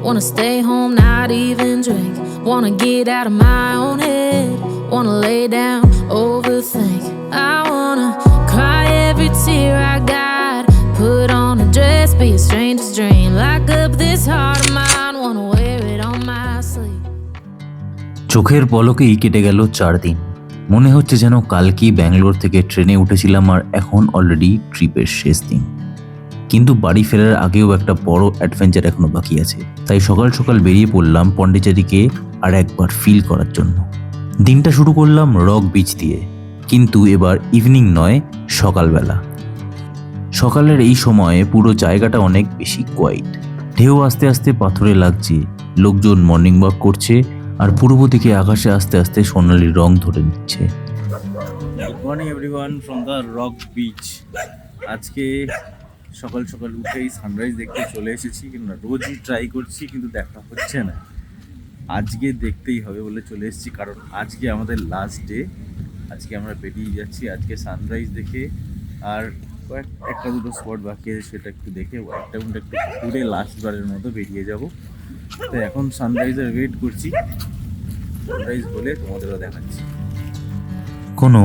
Wanna stay home, not even drink. Wanna get out of my own head. Wanna lay down, overthink. I wanna cry every tear I got. Put on a dress, be a stranger's dream. Lock up this heart of mine. Wanna wear it on my sleeve. চোখের পলকেই কেটে গেল 4 দিন। মনে হচ্ছে যেন কালকেই ব্যাঙ্গালোর থেকে ট্রেনে উঠেছিলাম আর এখন অলরেডি ট্রিপের শেষ দিন। কিন্তু বাড়ি ফেরার আগেও একটা বড় অ্যাডভেঞ্চার এখনো বাকি আছে। তাই সকাল সকাল বেরিয়ে পড়লাম পন্ডিচেরিকে আর একবার ফিল করার জন্য। দিনটা শুরু করলাম রক বিচ দিয়ে, কিন্তু এবার ইভিনিং নয়, সকালবেলা। সকালের এই সময়ে পুরো জায়গাটা অনেক বেশি কোয়াইট। ঢেউ আস্তে আস্তে পাথরে লাগছে, লোকজন মর্নিং ওয়াক করছে আর পূর্ব দিকে আকাশে আস্তে আস্তে সোনালি রং ধরে নিচ্ছে। Good morning everyone from the rock beach. আজকে সকাল সকাল উঠেই সানরাইজ দেখতে চলে এসেছি, কিন্তু রোজই ট্রাই করছি কিন্তু দেখা হচ্ছে না। আজকে দেখতেই হবে বলে চলে এসেছি, কারণ আজকে আমাদের লাস্ট ডে। আজকে আমরা বেরিয়ে যাচ্ছি আজকে সানরাইজ দেখে, আর একটা দুটো স্পট বাকি আছে সেটা একটু দেখে একটা একটু ঘুরে লাস্টবারের মতো বেরিয়ে যাব। তো এখন সানরাইজের ওয়েট করছি, সানরাইজ বলে তোমাদেরও দেখাচ্ছি। কোনো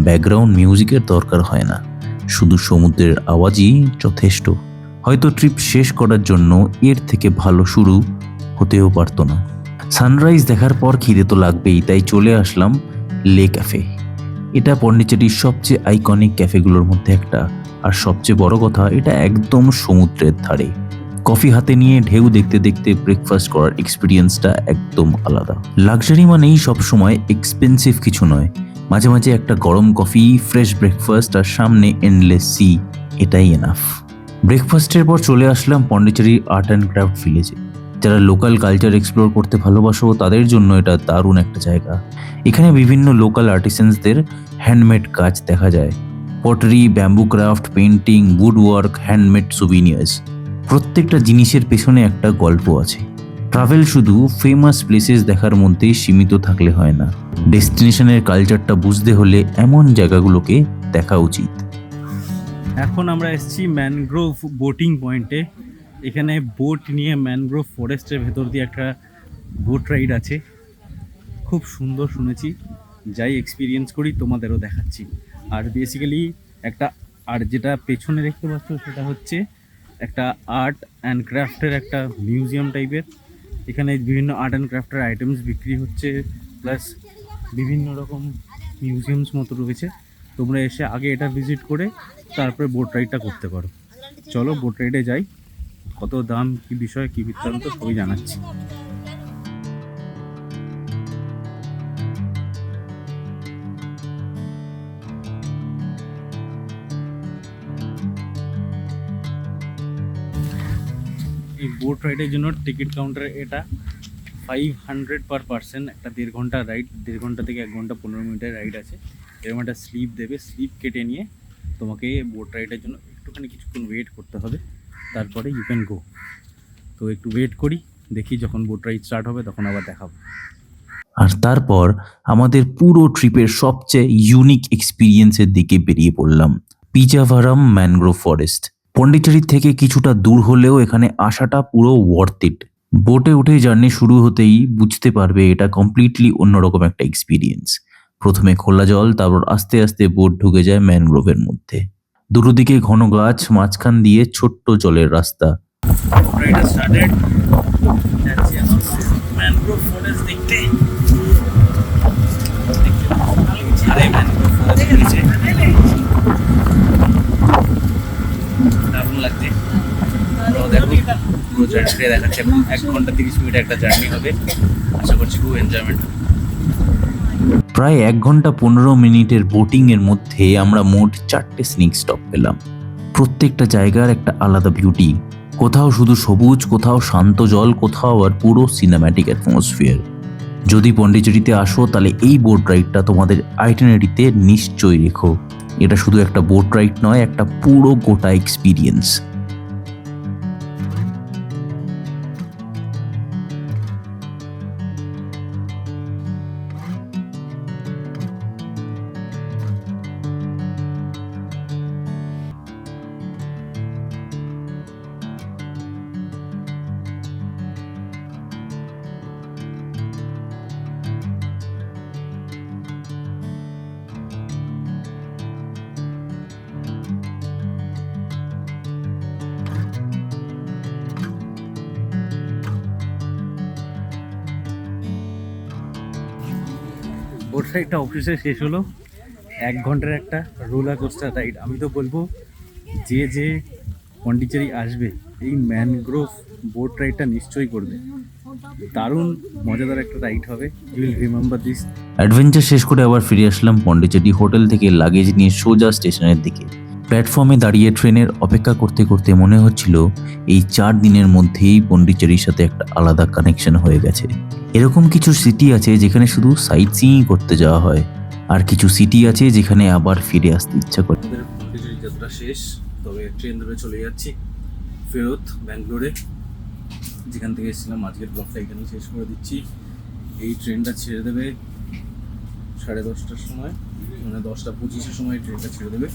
ব্যাকগ্রাউন্ড মিউজিকের দরকার হয় না, শুধু সমুদ্রের আওয়াজই যথেষ্ট। হয়তো ট্রিপ শেষ করার জন্য এর থেকে ভালো শুরু হতেও পারতো না। সানরাইজ দেখার পর খিদে তো লাগবেই, তাই চলে আসলাম লে ক্যাফে। এটা পন্ডিচেরির সবচেয়ে আইকনিক ক্যাফেগুলোর মধ্যে একটা, আর সবচেয়ে বড় কথা এটা একদম সমুদ্রের ধারে। কফি হাতে নিয়ে ঢেউ দেখতে দেখতে ব্রেকফাস্ট করার এক্সপিরিয়েন্সটা একদম আলাদা। লাক্সারি মানেই সবসময় এক্সপেন্সিভ কিছু নয়, মাঝে মাঝে একটা গরম কফি, ফ্রেশ ব্রেকফাস্ট আর সামনে এন্ডলেস সি, এটাই এনাফ। ব্রেকফাস্টের পর চলে আসলাম পন্ডিচেরি আর্ট অ্যান্ড ক্রাফট ভিলেজে। যারা লোকাল কালচার এক্সপ্লোর করতে ভালোবাসো তাদের জন্য এটা দারুণ একটা জায়গা। এখানে বিভিন্ন লোকাল আর্টিসানসদের হ্যান্ডমেড কাজ দেখা যায়। Pottery, bamboo craft, painting, wood work, handmade souvenirs. প্রত্যেকটা জিনিসের পেছনে একটা গল্প আছে। ট্রাভেল শুধু ফেমাস প্লেসেস দেখার মধ্যেই সীমিত থাকলে হয় না, ডেস্টিনেশনের কালচারটা বুঝতে হলে এমন জায়গাগুলোকে দেখা উচিত। এখন আমরা এসেছি ম্যানগ্রোভ বোটিং পয়েন্টে। এখানে বোট নিয়ে ম্যানগ্রোভ ফরেস্টের ভেতর দিয়ে একটা বোট রাইড আছে, খুব সুন্দর শুনেছি। যাই এক্সপিরিয়েন্স করি তোমাদেরও দেখাচ্ছি। আর বেসিক্যালি আর যেটা পেছনে দেখতে পাচ্ছ সেটা হচ্ছে একটা আর্ট অ্যান্ড ক্রাফটের একটা মিউজিয়াম টাইপের। এখানে বিভিন্ন আর্ট অ্যান্ড ক্রাফটের আইটেমস বিক্রি হচ্ছে, প্লাস বিভিন্ন রকম মিউজিয়ামস মতো রয়েছে। তোমরা এসে আগে এটা ভিজিট করে তারপরে বোট রাইডটা করতে পারো। চলো বোট রাইডে যাই, কত দাম, কি বিষয়, কি বৃত্তান্ত সবই জানাচ্ছি। এই বোট রাইডের জন্য টিকিট কাউন্টার এটা 500 পার পার্সন। একটা 1.5 ঘন্টা রাইড, 1.5 ঘন্টা থেকে 1 ঘন্টা 15 মিনিটের রাইড আছে। এরকম একটা স্লিপ দেবে, স্লিপ কেটে নিয়ে তোমাকে বোট রাইডের জন্য একটুখানি কিছুক্ষণ ওয়েট করতে হবে, তারপরে ইউ ক্যান গো। তো একটু ওয়েট করি, দেখি যখন বোট রাইড স্টার্ট হবে তখন আবার দেখাবো। আর তারপর আমাদের পুরো ট্রিপের সবচেয়ে ইউনিক এক্সপিরিয়েন্সের দিকে বেরিয়ে পড়লাম, পিজাভারাম ম্যানগ্রোভ ফরেস্ট। পন্ডিচেরি থেকে কিছুটা দূর হলেও এখানে আসাটা পুরো ওয়ার্থ ইট। বোটে উঠে জার্নি শুরু হতেই বুঝতে পারবে এটা কমপ্লিটলি অন্যরকম একটা এক্সপিরিয়েন্স। প্রথমে খোলা জল, তারপর আস্তে আস্তে বোট ঢুকে যায় ম্যানগ্রোভের মধ্যে। দুটো দিকে ঘন গাছ, মাঝখান দিয়ে ছোট্ট জলের রাস্তা। রাইড স্টার্টেড, যাচ্ছি এখন ম্যানগ্রোভ ফরেস্ট দেখতে। আরে ম্যানগ্রোভ ফরেস্ট দারুণ লাগছে। দেখো পুরো জার্নিটা দেখাচ্ছে, 1 ঘন্টা 30 মিনিট একটা জার্নি হবে। আশা করছি খুব এনজয়মেন্ট। প্রায় 1 ঘন্টা 15 মিনিটের বোটিং এর মধ্যে আমরা মোট 4টে স্নিক স্টপ পেলাম। প্রত্যেকটা জায়গার একটা আলাদা বিউটি, কোথাও শুধু সবুজ, কোথাও শান্ত জল, কোথাও আর পুরো সিনেম্যাটিক অ্যাটমসফিয়ার। যদি পন্ডিচেরিতে আসো তাহলে এই বোট রাইডটা তোমাদের আইটিনারিতে নিশ্চয়ই রেখো। এটা শুধু একটা বোট রাইড নয়, একটা পুরো গোটা এক্সপিরিয়েন্স। বোট রাইডটা অফিসে শেষ হলো। 1 ঘন্টার একটা রোলার কোস্টার রাইড। আমি তো বলবো যে পন্ডিচেরি আসবে এই ম্যানগ্রোভ বোট রাইডটা নিশ্চয়ই করবে। দারুণ মজাদার একটা রাইড হবে। You will remember this. Adventure শেষ করে আবার ফিরে আসলাম পন্ডিচেরি হোটেল থেকে লাগেজ নিয়ে সোজা স্টেশনের দিকে। প্ল্যাটফর্মে দাঁড়িয়ে ট্রেনের অপেক্ষা করতে করতে মনে হচ্ছিল এই 4 দিনের মধ্যেই পন্ডিচেরির সাথে একটা আলাদা কানেকশন হয়ে গেছে। এরকম কিছু সিটি আছে যেখানে শুধু সাইট সিইং করতে যাওয়া হয়, আর কিছু সিটি আছে যেখানে আবার ফিরে আসতে ইচ্ছা করে। আমাদের পন্ডিচেরি যাত্রা শেষ, তবে ট্রেন ধরে চলে যাচ্ছি ফেরত ব্যাঙ্গালোরে, যেখান থেকে এসেছিলাম। আজকের ব্লগটা এখানেই শেষ করে দিচ্ছি। এই ট্রেনটা ছেড়ে দেবে 10:30টার সময়, মানে 10:25-এর সময় ট্রেনটা ছেড়ে দেবে।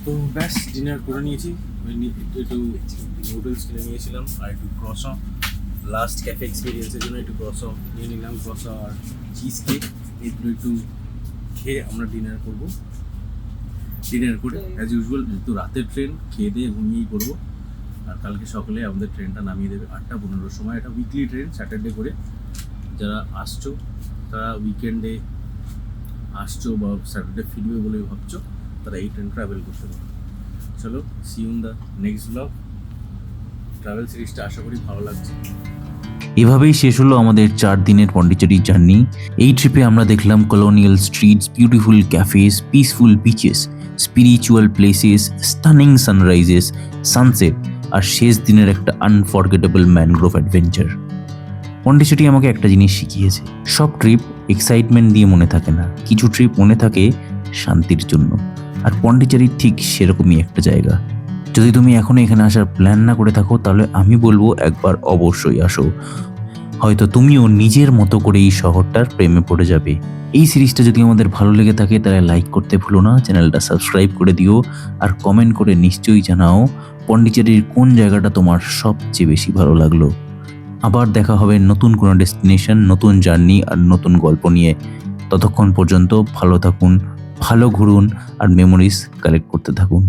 তো ব্যাস ডিনার করে নিয়েছি, একটু নুডলস কিনে নিয়েছিলাম আর একটু ক্রসা, লাস্ট ক্যাফে এক্সপিরিয়েন্সের জন্য একটু ক্রসা নিয়ে নিলাম, ক্রসা আর চিজ কেক। এগুলো একটু খেয়ে আমরা ডিনার করবো। ডিনার করে অ্যাজ ইউজুয়াল যেহেতু রাতের ট্রেন, খেয়ে দিয়ে ঘুমিয়েই করবো। আর কালকে সকালে আমাদের ট্রেনটা নামিয়ে দেবে 8:15-র সময়। এটা উইকলি ট্রেন, স্যাটারডে করে। যারা আসছো তারা উইকেন্ডে আসছো বা স্যাটারডে ফিরবে বলে ভাবছো, তারা এই ট্রেন ট্রাভেল করতে পারো। চলো, see you in the next blog. Travel সিরিজটা আশা করি ভালো লাগছে। এভাবেই শেষ হলো আমাদের 4 দিনের পন্ডিচেরি জার্নি। এই ট্রিপে আমরা দেখলাম colonial streets, beautiful cafes, peaceful beaches, spiritual places, stunning sunrises, sunset, আর শেষ দিনের একটা আনফরগেটেবল ম্যানগ্রোভ অ্যাডভেঞ্চার। পন্ডিচেরি আমাকে একটা জিনিস শিখিয়েছে, সব ট্রিপ এক্সাইটমেন্ট দিয়ে মনে থাকে না, কিছু ট্রিপ মনে থাকে শান্তির জন্য। আর পন্ডিচেরি ঠিক সেরকমই একটা জায়গা। যদি তুমি এখনো এখানে আসার প্ল্যান না করে থাকো, তাহলে আমি বলবো একবার অবশ্যই আসো। হয়তো তুমিও নিজের মতো করে এই শহরটার প্রেমে পড়ে যাবে। এই সিরিজটা যদি আমাদের ভালো লেগে থাকে তাহলে লাইক করতে ভুলো না, চ্যানেলটা সাবস্ক্রাইব করে দিও, আর কমেন্ট করে নিশ্চয়ই জানাও পন্ডিচেরির কোন জায়গাটা তোমার সবচেয়ে বেশি ভালো লাগলো। আবার দেখা হবে নতুন কোনো ডেস্টিনেশন, নতুন জার্নি আর নতুন গল্প নিয়ে। ততক্ষণ পর্যন্ত ভালো থাকুন, ভালো ঘুরুন আর মেমোরিজ কালেক্ট করতে থাকুন।